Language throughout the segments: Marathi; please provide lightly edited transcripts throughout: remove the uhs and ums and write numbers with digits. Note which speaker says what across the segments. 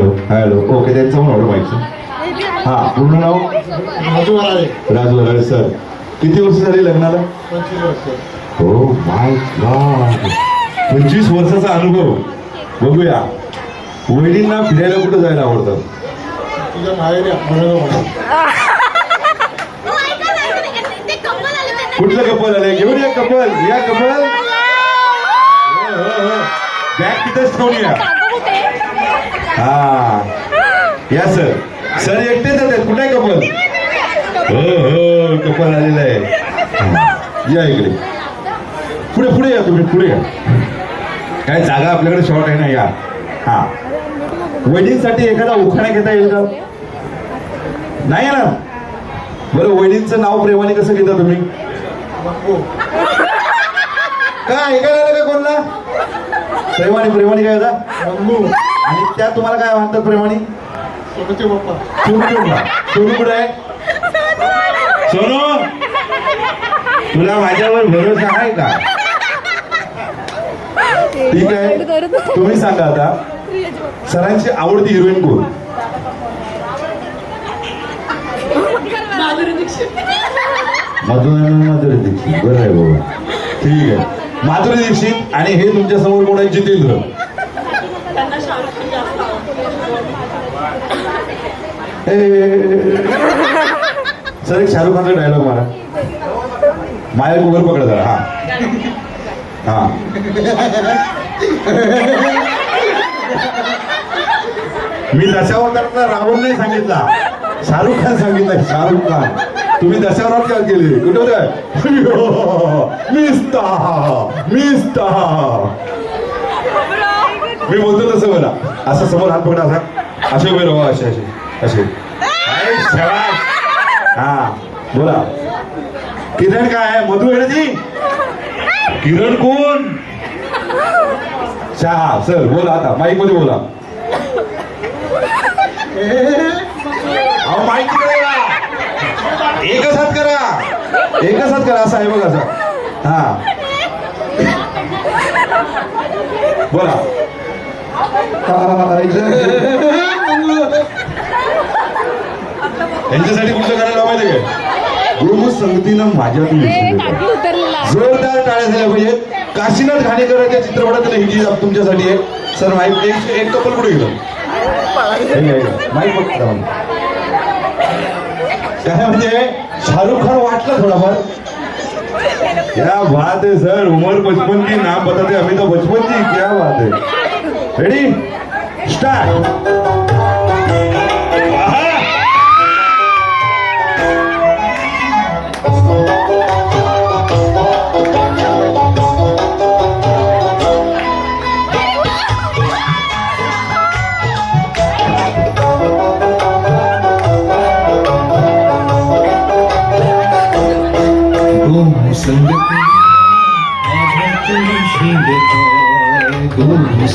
Speaker 1: हॅलो हॅलो ओके त्यांचं पण ऑर्डर माहिती. हा पूर्ण नाव
Speaker 2: राजू वराळे.
Speaker 1: राजू वराळे सर. किती वर्ष झाली लग्नाला?
Speaker 2: 25 वर्ष.
Speaker 1: हो माय गॉड 25 वर्षाचा अनुभव. बघूया वहिनींना फिरायला कुठं जायला आवडतं?
Speaker 2: तुझ्या माहेरी म्हणून
Speaker 1: कुठलं कपल आलंय? घेऊन या कपल. या कपल बॅग तिथंच ठेवून या. हा या सर. सर एकटेच आहेत. कुठे कपल? हो हो कपल आलेलं आहे. या इकडे पुढे पुढे या. तुम्ही पुढे या. काय जागा आपल्याकडे शॉर्ट आहे ना. या. हा वहिनींसाठी एखादा उखाणा घेता येईल का? नाही ना. बरं वहिनींचं नाव प्रेमाने कसं घेता तुम्ही? काय ऐकायला का कोणला? प्रेमाने प्रेमाने काय होता? आणि त्या तुम्हाला काय म्हणतात प्रेमाने?
Speaker 2: सोनूचे पप्पा.
Speaker 1: सोनू कुठे आहे? सोनू तुला माझ्यावर भरोसा आहे का? ठीक आहे तुम्ही सांगा आता सरांची आवडती हिरोईन कोण? माधुरी दीक्षित. बरं आहे बाबा. ठीक आहे माधुरी दीक्षित. आणि हे तुमच्या समोर कोण आहे? जितेंद्र. सर एक शाहरुख खानचा डायलॉग मारा. माया वर पकडा जरा. हा हा मी दशावतारातला रावण नाही सांगितला. शाहरुख खान सांगितलं. शाहरुख खान. तुम्ही दशावतार काय केले? कुठे होते? मिस्ता मी बोलतो तसं बोला. असं समोर हात पकडा. असा असे उभे राहा. असे असे असे. हा बोला. किरण काय आहे? मधू आहे ना ती? किरण कोण? शहा सर बोला. आता माईक मध्ये बोला. अहो माईक मध्ये बोला. एकच हात करा. एकच हात करा. असं आहे बघा. असं हा बोला. यांच्यासाठी कुठलं करायला माहिती काय? गुरुमुख संगतीनं माझ्यातून जोरदार टाळ्या झाल्या पाहिजेत. काशीनाथ घाणेकरांच्या चित्रपटातील ही जी तुमच्यासाठी आहे. सर माईक एक कपल कुठे गेलं? माईक बघता काय म्हणजे शाहरुख खान वाटलं थोडाफार. क्या बात है सर. उमर बचपन की नाम बताते अमिताभ बचपन जी. क्या बात है. Ready start.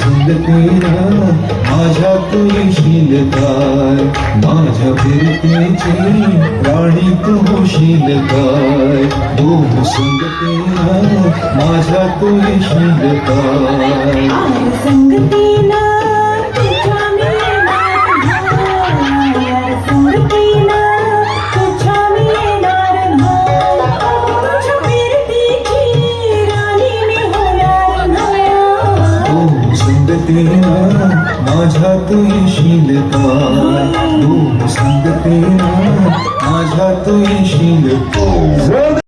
Speaker 3: संगतीला माझ्या तुळशील काय. माझ्या फिरतेची राणी तू होशील काय. संगतीला माझ्या तुळशील काय.
Speaker 4: संगतीला
Speaker 3: माझ्या तुळशील काय. संगतीला माझ्या तुळशील काय.